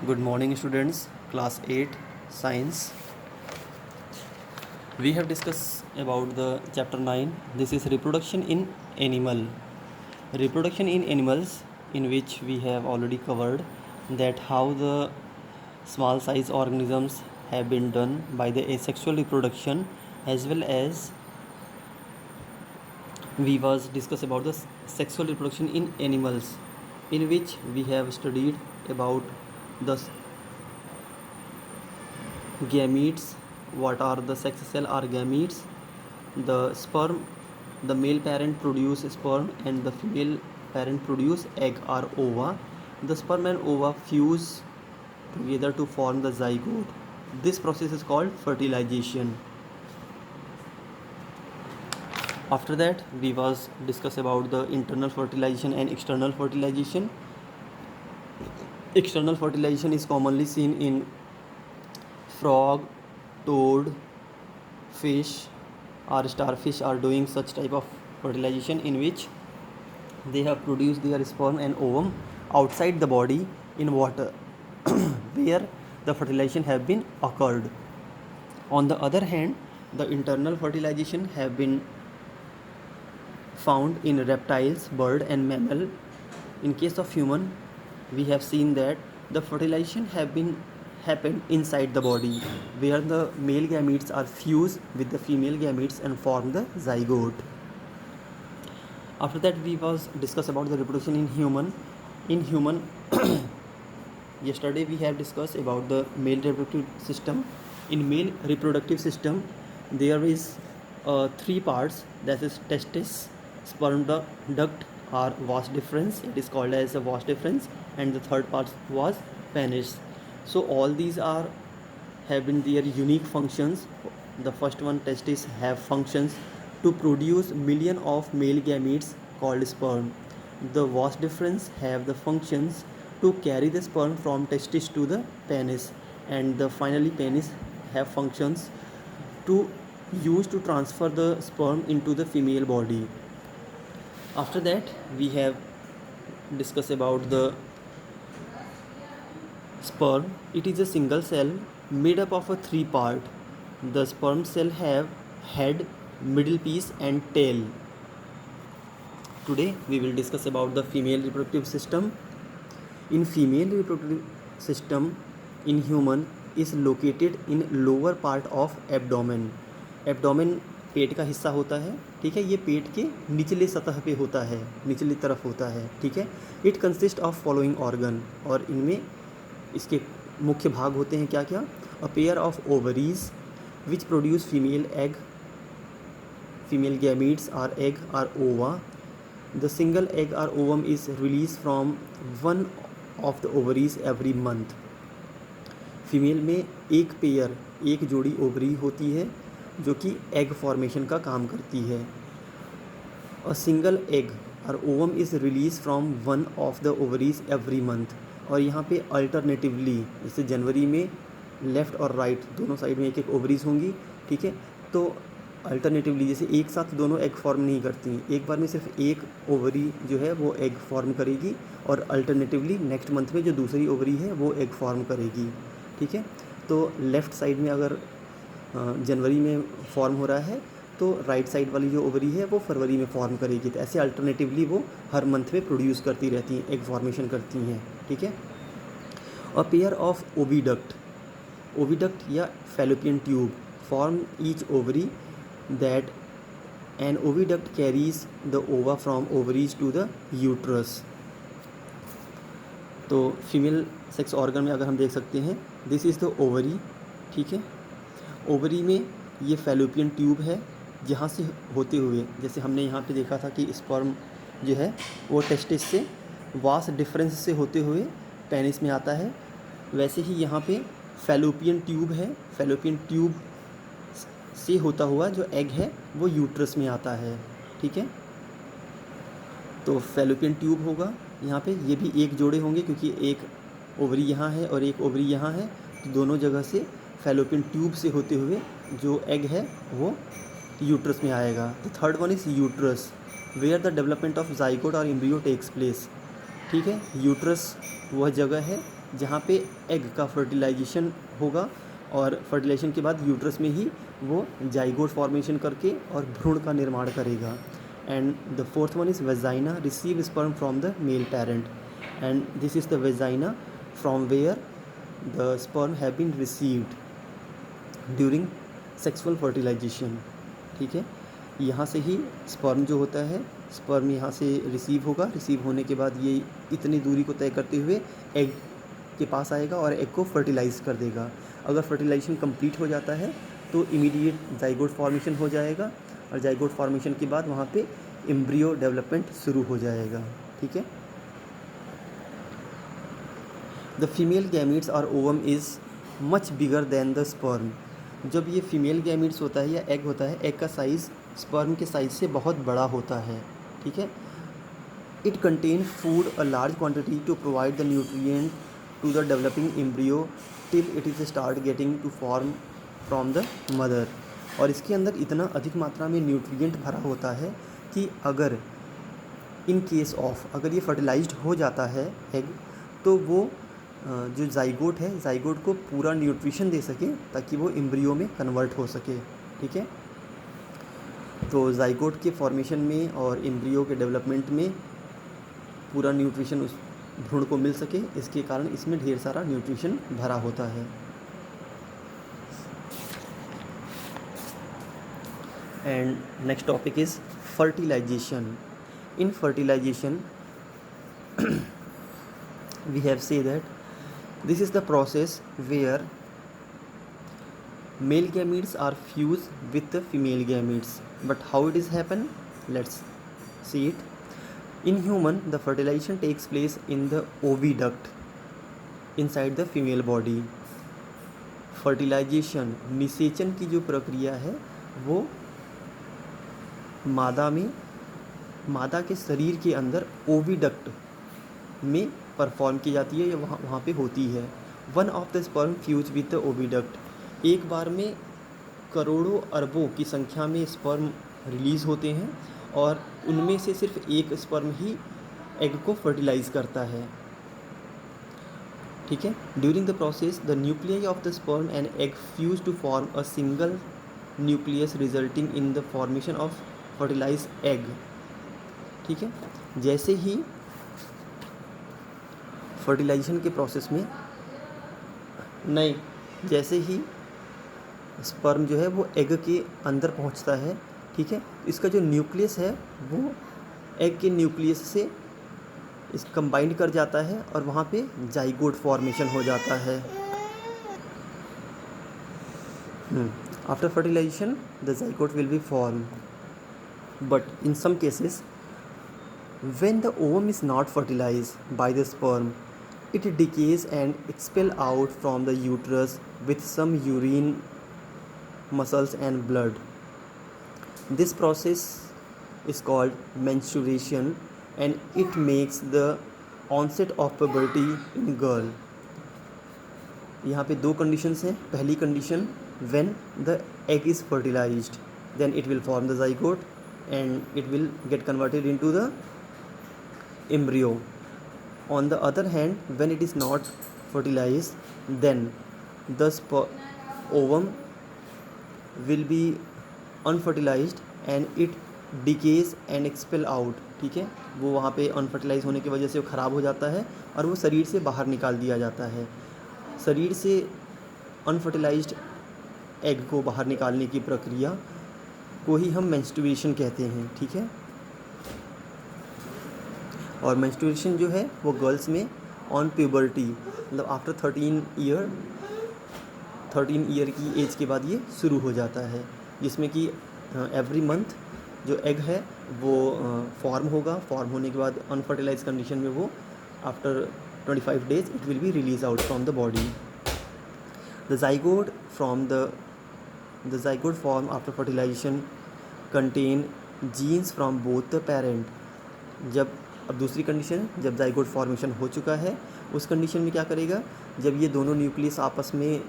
Good morning, students. Class 8 Science. We have discussed about the chapter 9. This is reproduction in animal. Reproduction in animals, in which we have already covered that how the small size organisms have been done by the asexual reproduction, as well as we was discuss about the sexual reproduction in animals, in which we have studied about the gametes. What are the sex cell are gametes? The sperm, the male parent produce sperm and the female parent produce egg or ova. The sperm and ova fuse together to form the zygote. This process is called fertilization. After that we was discuss about the internal fertilization and external fertilization. External fertilization is commonly seen in frog, toad, fish or starfish are doing such type of fertilization, in which they have produced their sperm and ovum outside the body in water where the fertilization have been occurred. On the other hand, the internal fertilization have been found in reptiles, bird and mammal. In case of human, we have seen that the fertilization have been happened inside the body, where the male gametes are fused with the female gametes and form the zygote. After that we was discuss about the reproduction in human. In human yesterday we have discussed about the male reproductive system. In male reproductive system there is three parts, that is testis, sperm duct or vas deferens, it is called as a vas deferens, and the third part was penis. So all these are have been their unique functions. The first one, testis, have functions to produce million of male gametes called sperm. The vas deferens have the functions to carry the sperm from testis to the penis, and the finally penis have functions to use to transfer the sperm into the female body. After that we have discussed about the sperm. It is a single cell made up of a three part. The sperm cell have head, middle piece and tail. Today we will discuss about the female reproductive system. In female reproductive system in human is located in lower part of abdomen. Abdomen पेट का हिस्सा होता है, ठीक है. ये पेट के निचले सतह पे होता है, निचली तरफ होता है, ठीक है. It consist of following organ, और इनमें इसके मुख्य भाग होते हैं क्या क्या. A pair of ovaries which produce female egg, female gametes are egg or ova. The single egg or ovum is release from one of the ovaries every month. Female में एक पेयर, एक जोड़ी ओवरी होती है जो कि egg formation का काम करती है. अ सिंगल एग और ovum is release from one of the ovaries every month. और यहाँ पे अल्टरनेटिवली, जैसे जनवरी में लेफ़्ट और राइट दोनों साइड में एक एक ओवरीज होंगी, ठीक है. तो अल्टरनेटिवली जैसे एक साथ दोनों एग फॉर्म नहीं करती, एक बार में सिर्फ एक ओवरी जो है वो एग फॉर्म करेगी, और अल्टरनेटिवली नेक्स्ट मंथ में जो दूसरी ओवरी है वो एग फॉर्म करेगी, ठीक है. तो लेफ़्ट साइड में अगर जनवरी में फॉर्म हो रहा है तो राइट साइड वाली जो ओवरी है वो फरवरी में फॉर्म करेगी. तो ऐसे अल्टरनेटिवली वो हर मंथ में प्रोड्यूस करती रहती हैं, एग फॉर्मेशन करती हैं, ठीक है. A pair of oviduct, oviduct या fallopian tube form each ovary that an oviduct carries the ova from ovaries to the uterus. तो फीमेल सेक्स ऑर्गन में अगर हम देख सकते हैं, दिस इज़ द ओवरी, ठीक है. ओवरी में ये फैलोपियन ट्यूब है, जहाँ से होते हुए, जैसे हमने यहाँ पे देखा था कि स्पर्म जो है वो टेस्टिस से वास डिफरेंस से होते हुए पेनिस में आता है, वैसे ही यहाँ पे फैलोपियन ट्यूब है. फैलोपियन ट्यूब से होता हुआ जो एग है वो यूट्रस में आता है, ठीक है. तो फैलोपियन ट्यूब होगा यहाँ पे, ये भी एक जोड़े होंगे क्योंकि एक ओवरी यहाँ है और एक ओवरी यहाँ है, तो दोनों जगह से फैलोपियन ट्यूब से होते हुए जो एग है वो यूट्रस में आएगा. The third one is uterus, where the development of zygote और एम्ब्रियो टेक्स प्लेस, ठीक है. यूट्रस वह जगह है जहाँ पे एग का फर्टिलाइजेशन होगा और फर्टिलाइजेशन के बाद यूट्रस में ही वो जाइगोट फॉर्मेशन करके और भ्रूण का निर्माण करेगा. And the fourth one is vagina, receive sperm from the male parent, and this is the vagina from where the sperm have been received during sexual fertilisation. ठीक है, यहाँ से ही स्पर्म जो होता है, स्पर्म यहाँ से रिसीव होगा. रिसीव होने के बाद ये इतनी दूरी को तय करते हुए एग के पास आएगा और एग को फर्टिलाइज़ कर देगा. अगर फर्टिलाइजेशन कंप्लीट हो जाता है तो इमीडिएट जाइगोट फॉर्मेशन हो जाएगा और जाइगोट फॉर्मेशन के बाद वहाँ पे एम्ब्रियो डेवलपमेंट शुरू हो जाएगा. ठीक है. द फीमेल गैमीट्स और ovum is much bigger than the sperm. जब ये फीमेल गैमीट्स होता है या एग होता है, एग का साइज़ स्पर्म के साइज़ से बहुत बड़ा होता है. ठीक है. It contain food a large quantity to provide the nutrient to the developing embryo till it is start getting to form from the mother. और इसके अंदर इतना अधिक मात्रा में न्यूट्रिएंट भरा होता है कि अगर इन केस ऑफ अगर ये फर्टिलाइज्ड हो जाता है एग, तो वो जो जाइगोट है, जाइगोट को पूरा न्यूट्रिशन दे सके ताकि वो एम्ब्रियो में कन्वर्ट हो सके. ठीक है. तो जाइगोट के फॉर्मेशन में और एम्ब्रियो के डेवलपमेंट में पूरा न्यूट्रिशन उस भ्रूण को मिल सके, इसके कारण इसमें ढेर सारा न्यूट्रिशन भरा होता है. And next topic is fertilisation. In fertilisation we have say that this is the process where male gametes are fused with the female gametes. But how it is happen? Let's see it. In human, the fertilization takes place in the oviduct inside the female body. Fertilisation, निषेचन की जो प्रक्रिया है वो मादा के शरीर के अंदर ओविडक्ट में परफॉर्म की जाती है या वहाँ पे होती है. One of the sperm fuse with the oviduct. एक बार में करोड़ों अरबों की संख्या में स्पर्म रिलीज़ होते हैं और उनमें से सिर्फ एक स्पर्म ही एग को फर्टिलाइज़ करता है. ठीक है. During the process the nuclei of the sperm and egg fuse to form a single nucleus resulting in the formation of fertilise egg. ठीक है. जैसे ही फर्टिलाइजेशन के प्रोसेस में जैसे ही स्पर्म जो है वो एग के अंदर पहुंचता है, ठीक है, इसका जो न्यूक्लियस है वो एग के न्यूक्लियस से इस कंबाइंड कर जाता है और वहाँ पे जाइगोट फॉर्मेशन हो जाता है. After fertilisation the zygote will be form. But in some cases when the ovum is not fertilized by the sperm, it decays and expel out from the uterus with some urine, muscles and blood. This process is called menstruation and it makes the onset of puberty in girl. यहाँ पे दो conditions हैं. पहली condition when the egg is fertilized, then it will form the zygote and it will get converted into the embryo. On the other hand, when it is not fertilized, then the ovum will be unfertilized and it decays and expel out. ठीक है, वो वहाँ पे unfertilised होने की वजह से वो ख़राब हो जाता है और वो शरीर से बाहर निकाल दिया जाता है. शरीर से अनफर्टिलाइज्ड एग को बाहर निकालने की प्रक्रिया को ही हम मेंस्ट्रुएशन कहते हैं. ठीक है. और मेंस्ट्रुएशन जो है वो गर्ल्स में ऑन प्यूबर्टी, मतलब आफ्टर 13 ईयर की एज के बाद ये शुरू हो जाता है, जिसमें कि एवरी मंथ जो एग है वो फॉर्म होगा. फॉर्म होने के बाद अनफर्टिलाइज कंडीशन में वो after 25 days it will be release out from the body. The zygote form after fertilisation contain genes from both the parent. अब दूसरी कंडीशन, जब जाइगोट फॉर्मेशन हो चुका है उस कंडीशन में क्या करेगा, जब ये दोनों न्यूक्लियस आपस में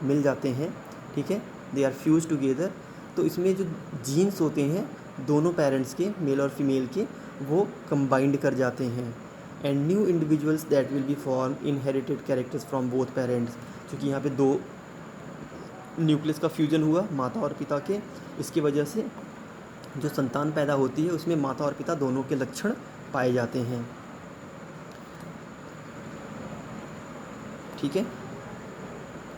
मिल जाते हैं, ठीक है, दे आर फ्यूज टुगेदर, तो इसमें जो जीन्स होते हैं दोनों पेरेंट्स के, मेल और फीमेल के, वो कंबाइंड कर जाते हैं and new individuals that will be form inherited characters from both parents. क्योंकि यहाँ पे दो न्यूक्लियस का फ्यूजन हुआ माता और पिता के, इसकी वजह से जो संतान पैदा होती है उसमें माता और पिता दोनों के लक्षण पाए जाते हैं। ठीक है।